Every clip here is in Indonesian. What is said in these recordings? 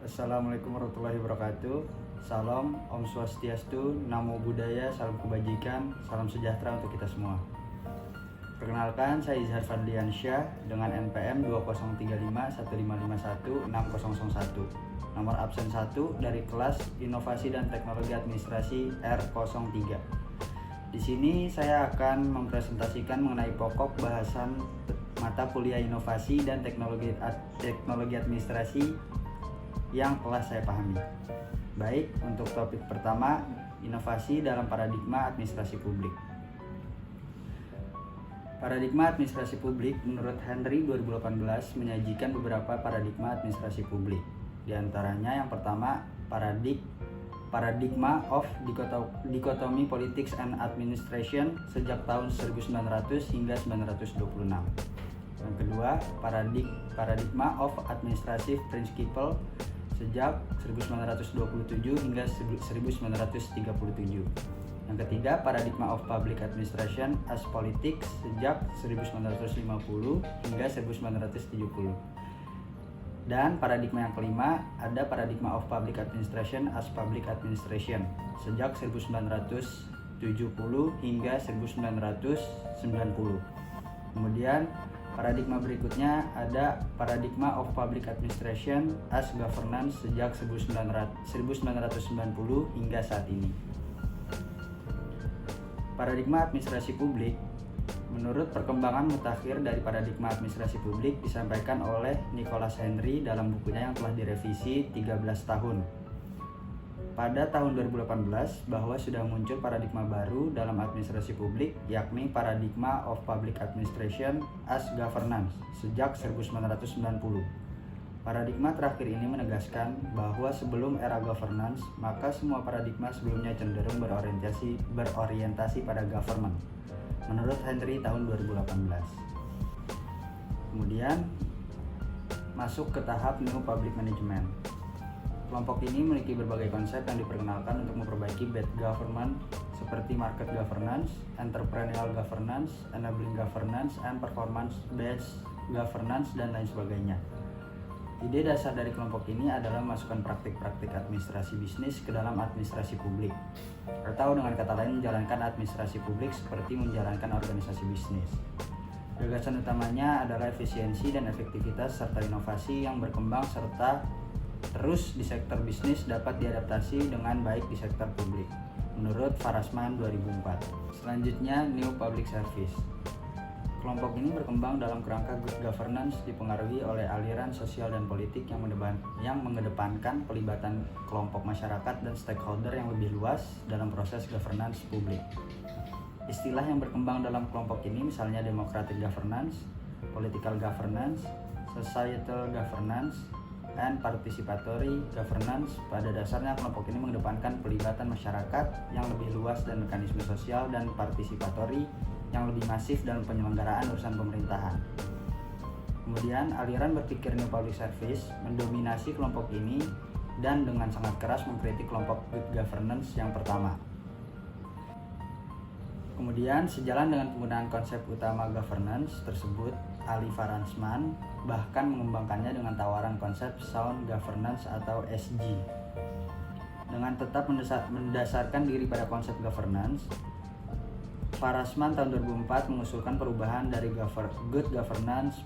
Assalamualaikum warahmatullahi wabarakatuh. Salam, Om Swastiastu, Namo Buddhaya, salam kebajikan, salam sejahtera untuk kita semua. Perkenalkan, saya Izhar Fadliansyah dengan NPM 203515516001. Nomor absen 1 dari kelas Inovasi dan Teknologi Administrasi R03. Di sini saya akan mempresentasikan mengenai pokok bahasan mata kuliah Inovasi dan Teknologi Administrasi yang telah saya pahami. Baik, untuk topik pertama, inovasi dalam paradigma administrasi publik. Paradigma administrasi publik menurut Henry 2018 menyajikan beberapa paradigma administrasi publik. Di antaranya yang pertama, paradigma of dichotomy politics and administration sejak tahun 1900 hingga 1926. Yang kedua, paradigma of administrative principle sejak 1927 hingga 1937. Yang ketiga, paradigma of public administration as politics sejak 1950 hingga 1970. Dan paradigma yang kelima, ada paradigma of public administration as public administration sejak 1970 hingga 1990. Kemudian paradigma berikutnya ada paradigma of public administration as governance sejak 1990 hingga saat ini. Paradigma administrasi publik, menurut perkembangan mutakhir dari paradigma administrasi publik disampaikan oleh Nicholas Henry dalam bukunya yang telah direvisi 13 tahun. Pada tahun 2018 bahwa sudah muncul paradigma baru dalam administrasi publik, yakni paradigma of public administration as governance sejak 1990. Paradigma terakhir ini menegaskan bahwa sebelum era governance, maka semua paradigma sebelumnya cenderung berorientasi pada government, menurut Henry tahun 2018. Kemudian masuk ke tahap New Public Management. Kelompok ini memiliki berbagai konsep yang diperkenalkan untuk memperbaiki bad government seperti market governance, entrepreneurial governance, enabling governance, and performance-based governance, dan lain sebagainya. Ide dasar dari kelompok ini adalah memasukkan praktik-praktik administrasi bisnis ke dalam administrasi publik, atau dengan kata lain menjalankan administrasi publik seperti menjalankan organisasi bisnis. Gagasan utamanya adalah efisiensi dan efektivitas serta inovasi yang berkembang serta terus di sektor bisnis dapat diadaptasi dengan baik di sektor publik, menurut Farasman 2004. Selanjutnya, New Public Service. Kelompok ini berkembang dalam kerangka good governance dipengaruhi oleh aliran sosial dan politik yang mengedepankan pelibatan kelompok masyarakat dan stakeholder yang lebih luas dalam proses governance publik. Istilah yang berkembang dalam kelompok ini misalnya democratic governance, political governance, societal governance, and participatory governance. Pada dasarnya kelompok ini mengedepankan pelibatan masyarakat yang lebih luas dan mekanisme sosial dan partisipatory yang lebih masif dalam penyelenggaraan urusan pemerintahan. Kemudian aliran berpikir New Public Service mendominasi kelompok ini dan dengan sangat keras mengkritik kelompok good governance yang pertama. Kemudian sejalan dengan penggunaan konsep utama governance tersebut, Ali Farasman bahkan mengembangkannya dengan tawaran konsep sound governance atau SG. Dengan tetap mendasarkan diri pada konsep governance, Farasman tahun 2004 mengusulkan perubahan dari good governance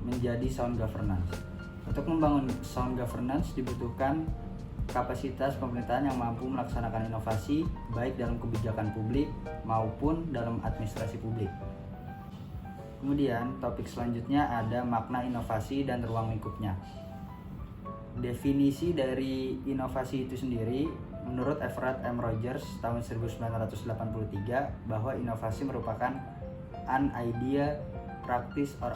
menjadi sound governance. Untuk membangun sound governance dibutuhkan kapasitas pemerintahan yang mampu melaksanakan inovasi baik dalam kebijakan publik maupun dalam administrasi publik. Kemudian topik selanjutnya ada makna inovasi dan ruang lingkupnya. Definisi dari inovasi itu sendiri menurut Everett M. Rogers tahun 1983 bahwa inovasi merupakan an idea, practice, or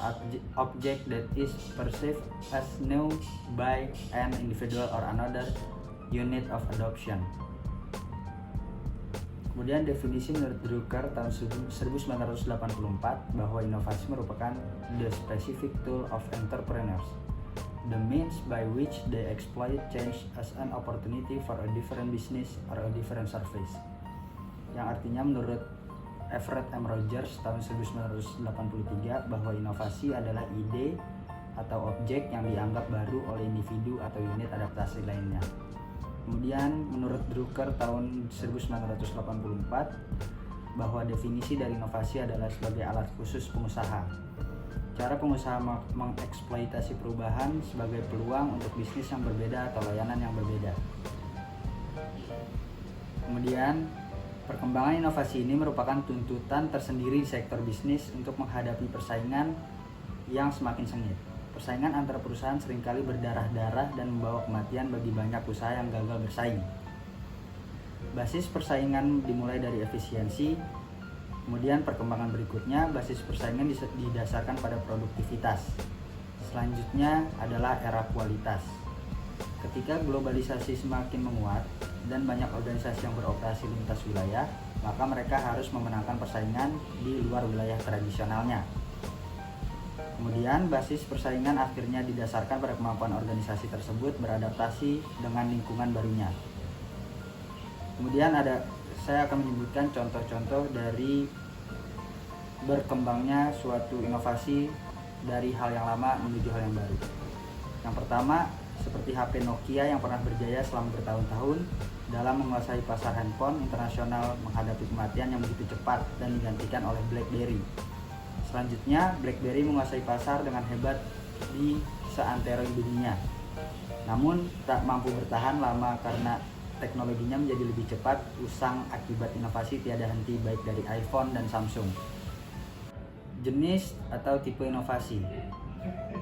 object that is perceived as new by an individual or another unit of adoption. Kemudian definisi menurut Drucker tahun 1984 bahwa inovasi merupakan the specific tool of entrepreneurs, the means by which they exploit change as an opportunity for a different business or a different service. Yang artinya menurut Everett M. Rogers tahun 1983 bahwa inovasi adalah ide atau objek yang dianggap baru oleh individu atau unit adaptasi lainnya. Kemudian menurut Drucker tahun 1984 bahwa definisi dari inovasi adalah sebagai alat khusus pengusaha. Cara pengusaha mengeksploitasi perubahan sebagai peluang untuk bisnis yang berbeda atau layanan yang berbeda. Kemudian, perkembangan inovasi ini merupakan tuntutan tersendiri di sektor bisnis untuk menghadapi persaingan yang semakin sengit. Persaingan antara perusahaan seringkali berdarah-darah dan membawa kematian bagi banyak usaha yang gagal bersaing. Basis persaingan dimulai dari efisiensi, kemudian perkembangan berikutnya basis persaingan didasarkan pada produktivitas. Selanjutnya adalah era kualitas. Ketika globalisasi semakin menguat dan banyak organisasi yang beroperasi lintas wilayah, maka mereka harus memenangkan persaingan di luar wilayah tradisionalnya. Kemudian basis persaingan akhirnya didasarkan pada kemampuan organisasi tersebut beradaptasi dengan lingkungan barunya. Kemudian saya akan menyebutkan contoh-contoh dari berkembangnya suatu inovasi dari hal yang lama menuju hal yang baru. Yang pertama, seperti HP Nokia yang pernah berjaya selama bertahun-tahun dalam menguasai pasar handphone internasional menghadapi kematian yang begitu cepat dan digantikan oleh BlackBerry. Selanjutnya, BlackBerry menguasai pasar dengan hebat di seantero dunia. Namun, tak mampu bertahan lama karena teknologinya menjadi lebih cepat, usang akibat inovasi tiada henti baik dari iPhone dan Samsung. Jenis atau tipe inovasi.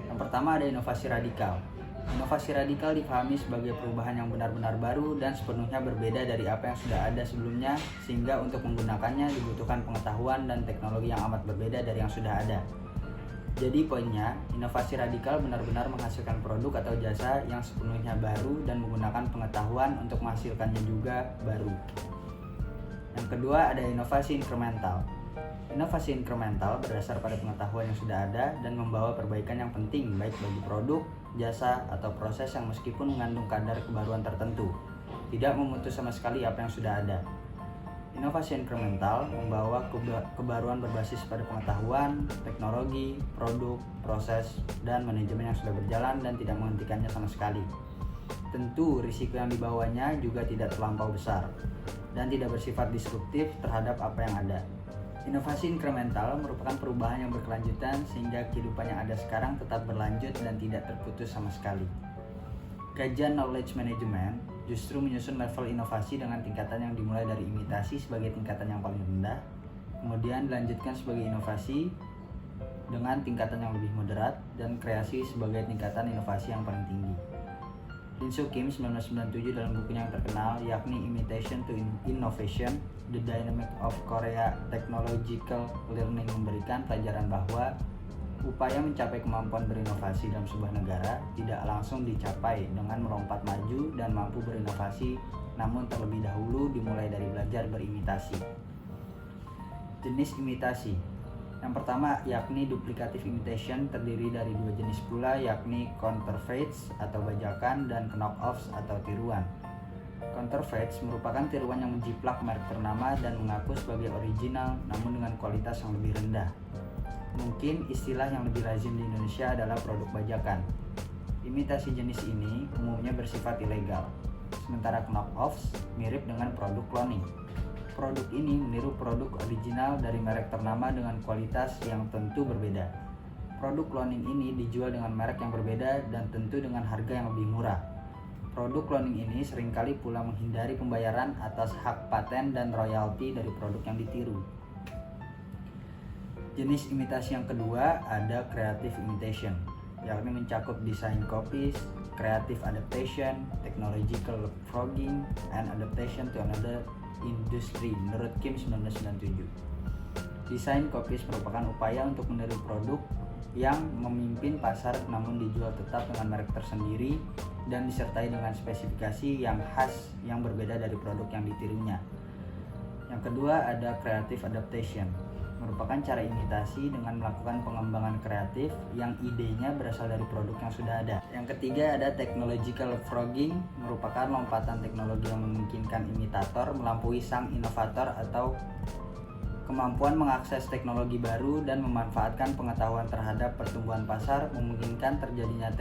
Yang pertama ada inovasi radikal. Inovasi radikal dipahami sebagai perubahan yang benar-benar baru dan sepenuhnya berbeda dari apa yang sudah ada sebelumnya, sehingga untuk menggunakannya dibutuhkan pengetahuan dan teknologi yang amat berbeda dari yang sudah ada. Jadi poinnya, inovasi radikal benar-benar menghasilkan produk atau jasa yang sepenuhnya baru dan menggunakan pengetahuan untuk menghasilkannya juga baru. Yang kedua ada inovasi inkremental. Inovasi inkremental berdasar pada pengetahuan yang sudah ada dan membawa perbaikan yang penting baik bagi produk, jasa, atau proses yang meskipun mengandung kadar kebaruan tertentu, tidak memutus sama sekali apa yang sudah ada. Inovasi inkremental membawa kebaruan berbasis pada pengetahuan, teknologi, produk, proses, dan manajemen yang sudah berjalan dan tidak menghentikannya sama sekali. Tentu risiko yang dibawanya juga tidak terlampau besar dan tidak bersifat disruptif terhadap apa yang ada. Inovasi inkremental merupakan perubahan yang berkelanjutan sehingga kehidupan yang ada sekarang tetap berlanjut dan tidak terputus sama sekali. Kajian knowledge management justru menyusun level inovasi dengan tingkatan yang dimulai dari imitasi sebagai tingkatan yang paling rendah, kemudian dilanjutkan sebagai inovasi dengan tingkatan yang lebih moderat, dan kreasi sebagai tingkatan inovasi yang paling tinggi. Rinsoo Kim 1997 dalam bukunya yang terkenal yakni Imitation to Innovation, The Dynamic of Korea Technological Learning memberikan pelajaran bahwa upaya mencapai kemampuan berinovasi dalam sebuah negara tidak langsung dicapai dengan melompat maju dan mampu berinovasi, namun terlebih dahulu dimulai dari belajar berimitasi. Jenis imitasi. Yang pertama yakni duplicative imitation, terdiri dari dua jenis pula yakni counterfeits atau bajakan dan knock-offs atau tiruan. Counterfeits merupakan tiruan yang menjiplak merek ternama dan mengaku sebagai original namun dengan kualitas yang lebih rendah. Mungkin istilah yang lebih lazim di Indonesia adalah produk bajakan. Imitasi jenis ini umumnya bersifat ilegal, sementara knock-offs mirip dengan produk cloning. Produk ini meniru produk original dari merek ternama dengan kualitas yang tentu berbeda. Produk cloning ini dijual dengan merek yang berbeda dan tentu dengan harga yang lebih murah. Produk cloning ini seringkali pula menghindari pembayaran atas hak paten dan royalti dari produk yang ditiru. Jenis imitasi yang kedua ada creative imitation, yakni mencakup design copies, creative adaptation, technological leapfrogging, and adaptation to another industry menurut Kim 1997. Design copies merupakan upaya untuk meniru produk yang memimpin pasar namun dijual tetap dengan merek tersendiri dan disertai dengan spesifikasi yang khas yang berbeda dari produk yang ditirunya. Yang kedua ada creative adaptation, merupakan cara imitasi dengan melakukan pengembangan kreatif yang idenya berasal dari produk yang sudah ada. Yang ketiga ada technological leapfrogging, merupakan lompatan teknologi yang memungkinkan imitator melampaui sang inovator atau Kemampuan mengakses teknologi baru dan memanfaatkan pengetahuan terhadap pertumbuhan pasar memungkinkan terjadinya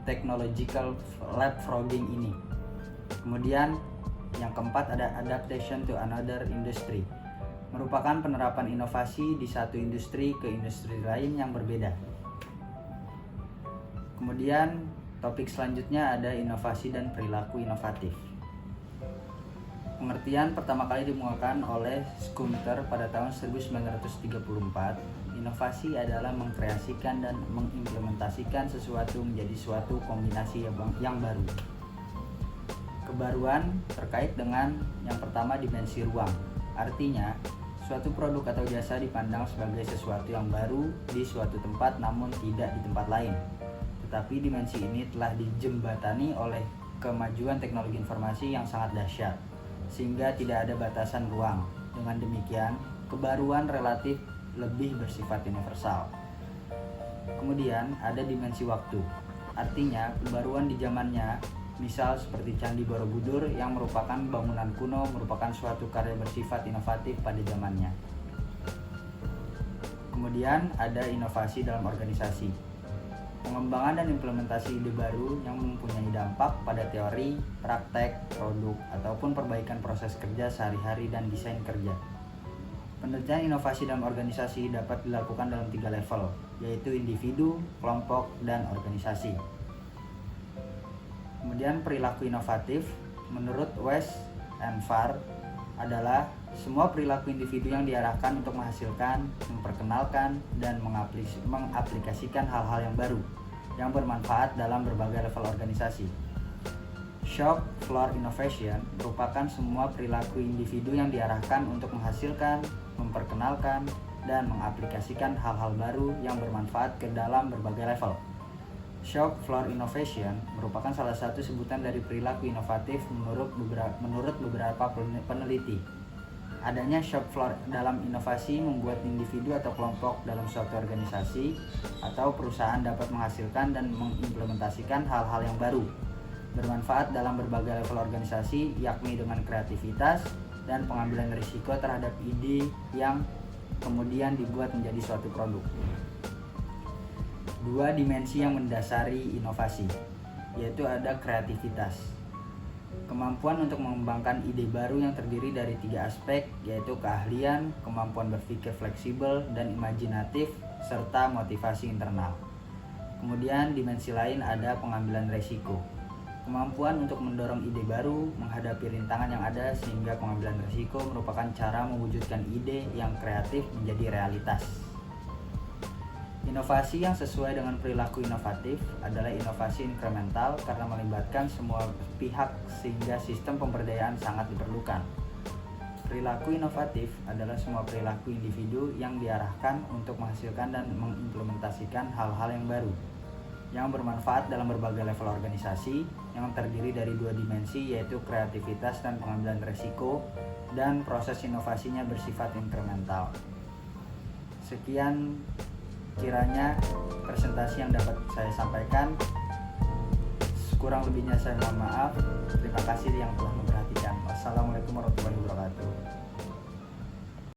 technological leapfrogging ini. Kemudian yang keempat ada adaptation to another industry, merupakan penerapan inovasi di satu industri ke industri lain yang berbeda. Kemudian topik selanjutnya ada inovasi dan perilaku inovatif. Pengertian pertama kali dimuatkan oleh Scumter pada tahun 1934. Inovasi adalah mengkreasikan dan mengimplementasikan sesuatu menjadi suatu kombinasi yang baru. Kebaruan terkait dengan yang pertama dimensi ruang. Artinya, suatu produk atau jasa dipandang sebagai sesuatu yang baru di suatu tempat namun tidak di tempat lain. Tetapi dimensi ini telah dijembatani oleh kemajuan teknologi informasi yang sangat dahsyat, sehingga tidak ada batasan ruang. Dengan demikian, kebaruan relatif lebih bersifat universal. Kemudian ada dimensi waktu. Artinya, kebaruan di zamannya, misal seperti Candi Borobudur yang merupakan bangunan kuno, merupakan suatu karya bersifat inovatif pada zamannya. Kemudian ada inovasi dalam organisasi. Pengembangan dan implementasi ide baru yang mempunyai dampak pada teori, praktek, produk, ataupun perbaikan proses kerja sehari-hari dan desain kerja. Penelitian inovasi dalam organisasi dapat dilakukan dalam 3 level, yaitu individu, kelompok, dan organisasi. Kemudian perilaku inovatif, menurut West and Farr, adalah semua perilaku individu yang diarahkan untuk menghasilkan, memperkenalkan, dan mengaplikasikan hal-hal yang baru yang bermanfaat dalam berbagai level organisasi. Shop floor innovation merupakan semua perilaku individu yang diarahkan untuk menghasilkan, memperkenalkan, dan mengaplikasikan hal-hal baru yang bermanfaat ke dalam berbagai level. Shop floor innovation merupakan salah satu sebutan dari perilaku inovatif menurut beberapa peneliti. Adanya shop floor dalam inovasi membuat individu atau kelompok dalam suatu organisasi atau perusahaan dapat menghasilkan dan mengimplementasikan hal-hal yang baru, bermanfaat dalam berbagai level organisasi, yakni dengan kreativitas dan pengambilan risiko terhadap ide yang kemudian dibuat menjadi suatu produk. 2 dimensi yang mendasari inovasi, yaitu ada kreativitas. Kemampuan untuk mengembangkan ide baru yang terdiri dari 3 aspek, yaitu keahlian, kemampuan berpikir fleksibel dan imajinatif, serta motivasi internal. Kemudian dimensi lain ada pengambilan resiko. Kemampuan untuk mendorong ide baru, menghadapi rintangan yang ada sehingga pengambilan resiko merupakan cara mewujudkan ide yang kreatif menjadi realitas. Inovasi yang sesuai dengan perilaku inovatif adalah inovasi inkremental karena melibatkan semua pihak sehingga sistem pemberdayaan sangat diperlukan. Perilaku inovatif adalah semua perilaku individu yang diarahkan untuk menghasilkan dan mengimplementasikan hal-hal yang baru, yang bermanfaat dalam berbagai level organisasi, yang terdiri dari 2 dimensi yaitu kreativitas dan pengambilan resiko, dan proses inovasinya bersifat inkremental. Sekian kiranya presentasi yang dapat saya sampaikan. Kurang lebihnya saya mohon maaf. Terima kasih yang telah memperhatikan. Wassalamualaikum warahmatullahi wabarakatuh.